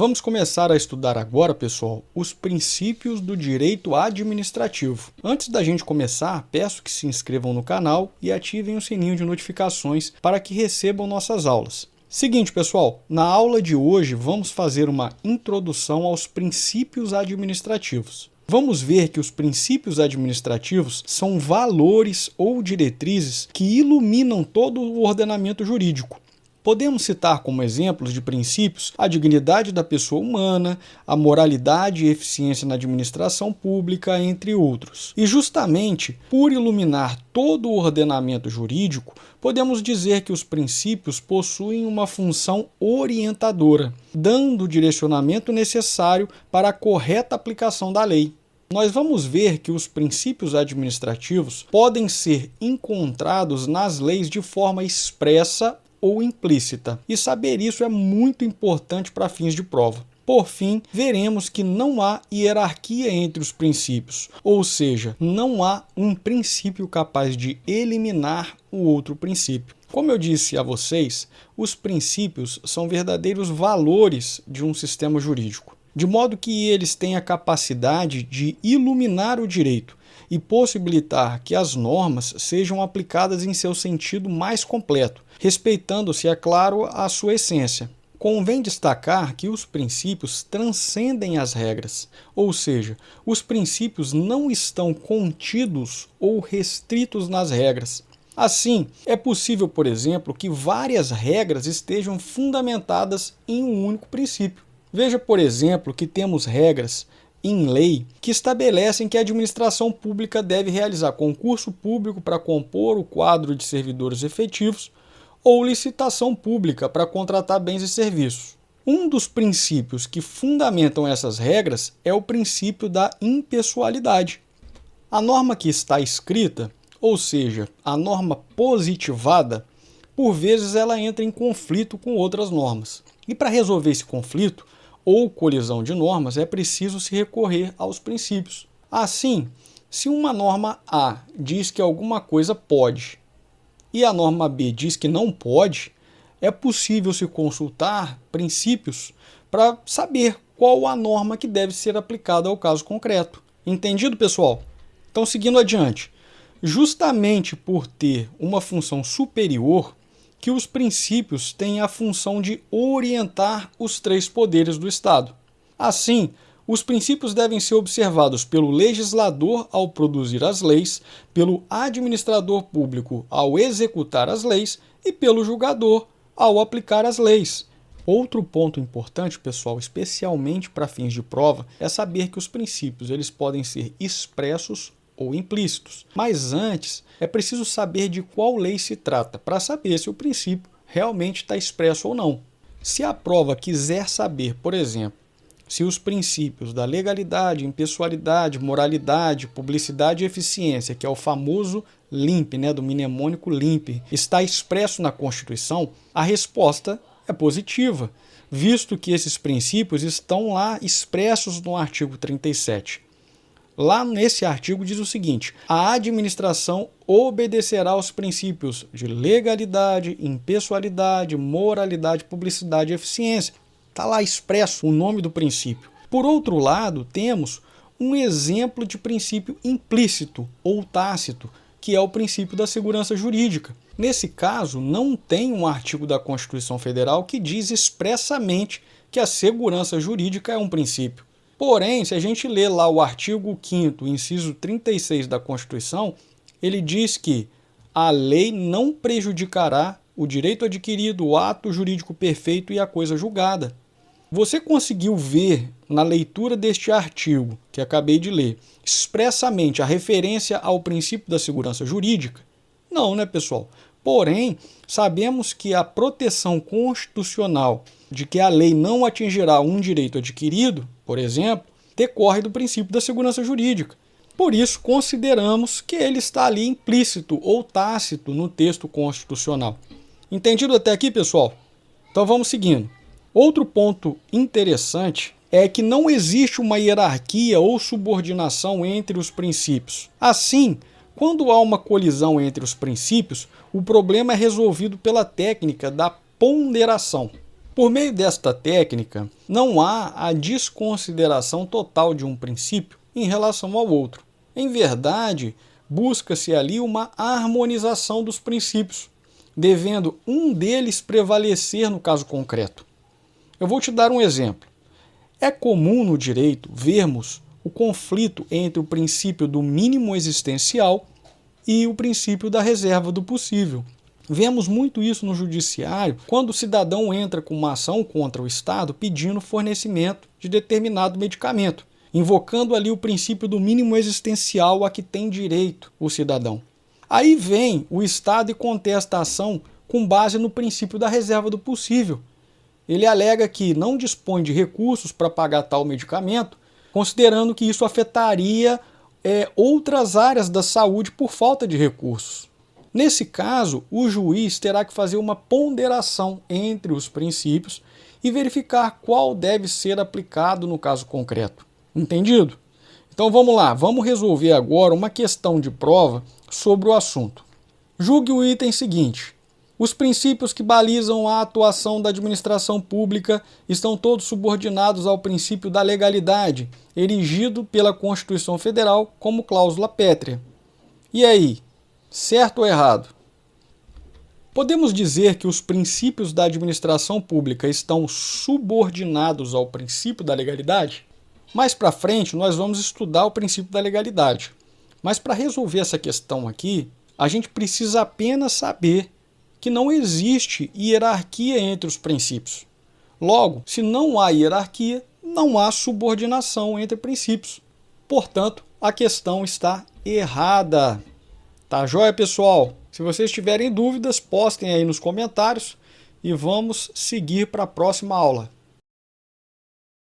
Vamos começar a estudar agora, pessoal, os princípios do direito administrativo. Antes da gente começar, peço que se inscrevam no canal e ativem o sininho de notificações para que recebam nossas aulas. Seguinte, pessoal, na aula de hoje vamos fazer uma introdução aos princípios administrativos. Vamos ver que os princípios administrativos são valores ou diretrizes que iluminam todo o ordenamento jurídico. Podemos citar como exemplos de princípios a dignidade da pessoa humana, a moralidade e eficiência na administração pública, entre outros. E justamente por iluminar todo o ordenamento jurídico, podemos dizer que os princípios possuem uma função orientadora, dando o direcionamento necessário para a correta aplicação da lei. Nós vamos ver que os princípios administrativos podem ser encontrados nas leis de forma expressa ou implícita, e saber isso é muito importante para fins de prova. Por fim, veremos que não há hierarquia entre os princípios, ou seja, não há um princípio capaz de eliminar o outro princípio. Como eu disse a vocês, os princípios são verdadeiros valores de um sistema jurídico, de modo que eles têm a capacidade de iluminar o direito e possibilitar que as normas sejam aplicadas em seu sentido mais completo, respeitando-se, é claro, a sua essência. Convém destacar que os princípios transcendem as regras, ou seja, os princípios não estão contidos ou restritos nas regras. Assim, é possível, por exemplo, que várias regras estejam fundamentadas em um único princípio. Veja, por exemplo, que temos regras em lei que estabelecem que a administração pública deve realizar concurso público para compor o quadro de servidores efetivos ou licitação pública para contratar bens e serviços. Um dos princípios que fundamentam essas regras é o princípio da impessoalidade. A norma que está escrita, ou seja, a norma positivada, por vezes ela entra em conflito com outras normas. E para resolver esse conflito, ou colisão de normas, é preciso se recorrer aos princípios. Assim, se uma norma A diz que alguma coisa pode e a norma B diz que não pode, é possível se consultar princípios para saber qual a norma que deve ser aplicada ao caso concreto. Entendido, pessoal? Então, seguindo adiante, justamente por ter uma função superior, que os princípios têm a função de orientar os três poderes do Estado. Assim, os princípios devem ser observados pelo legislador ao produzir as leis, pelo administrador público ao executar as leis e pelo julgador ao aplicar as leis. Outro ponto importante, pessoal, especialmente para fins de prova, é saber que os princípios eles podem ser expressos ou implícitos. Mas antes, é preciso saber de qual lei se trata, para saber se o princípio realmente está expresso ou não. Se a prova quiser saber, por exemplo, se os princípios da legalidade, impessoalidade, moralidade, publicidade e eficiência, que é o famoso LIMP, do mnemônico LIMP, está expresso na Constituição, a resposta é positiva, visto que esses princípios estão lá expressos no artigo 37. Lá nesse artigo diz o seguinte: a administração obedecerá aos princípios de legalidade, impessoalidade, moralidade, publicidade e eficiência. Está lá expresso o nome do princípio. Por outro lado, temos um exemplo de princípio implícito ou tácito, que é o princípio da segurança jurídica. Nesse caso, não tem um artigo da Constituição Federal que diz expressamente que a segurança jurídica é um princípio. Porém, se a gente ler lá o artigo 5º, inciso 36 da Constituição, ele diz que a lei não prejudicará o direito adquirido, o ato jurídico perfeito e a coisa julgada. Você conseguiu ver na leitura deste artigo, que acabei de ler, expressamente a referência ao princípio da segurança jurídica? Não, né, pessoal? Porém, sabemos que a proteção constitucional de que a lei não atingirá um direito adquirido, por exemplo, decorre do princípio da segurança jurídica. Por isso, consideramos que ele está ali implícito ou tácito no texto constitucional. Entendido até aqui, pessoal? Então vamos seguindo. Outro ponto interessante é que não existe uma hierarquia ou subordinação entre os princípios. Assim, quando há uma colisão entre os princípios, o problema é resolvido pela técnica da ponderação. Por meio desta técnica, não há a desconsideração total de um princípio em relação ao outro. Em verdade, busca-se ali uma harmonização dos princípios, devendo um deles prevalecer no caso concreto. Eu vou te dar um exemplo. É comum no direito vermos o conflito entre o princípio do mínimo existencial e o princípio da reserva do possível. Vemos muito isso no judiciário quando o cidadão entra com uma ação contra o Estado pedindo fornecimento de determinado medicamento, invocando ali o princípio do mínimo existencial a que tem direito o cidadão. Aí vem o Estado e contesta a ação com base no princípio da reserva do possível. Ele alega que não dispõe de recursos para pagar tal medicamento, considerando que isso afetaria outras áreas da saúde por falta de recursos. Nesse caso, o juiz terá que fazer uma ponderação entre os princípios e verificar qual deve ser aplicado no caso concreto. Entendido? Então vamos lá, vamos resolver agora uma questão de prova sobre o assunto. Julgue o item seguinte. Os princípios que balizam a atuação da administração pública estão todos subordinados ao princípio da legalidade, erigido pela Constituição Federal como cláusula pétrea. E aí? Certo ou errado? Podemos dizer que os princípios da administração pública estão subordinados ao princípio da legalidade? Mais para frente, nós vamos estudar o princípio da legalidade. Mas para resolver essa questão aqui, a gente precisa apenas saber que não existe hierarquia entre os princípios. Logo, se não há hierarquia, não há subordinação entre princípios. Portanto, a questão está errada. Tá joia, pessoal? Se vocês tiverem dúvidas, postem aí nos comentários e vamos seguir para a próxima aula.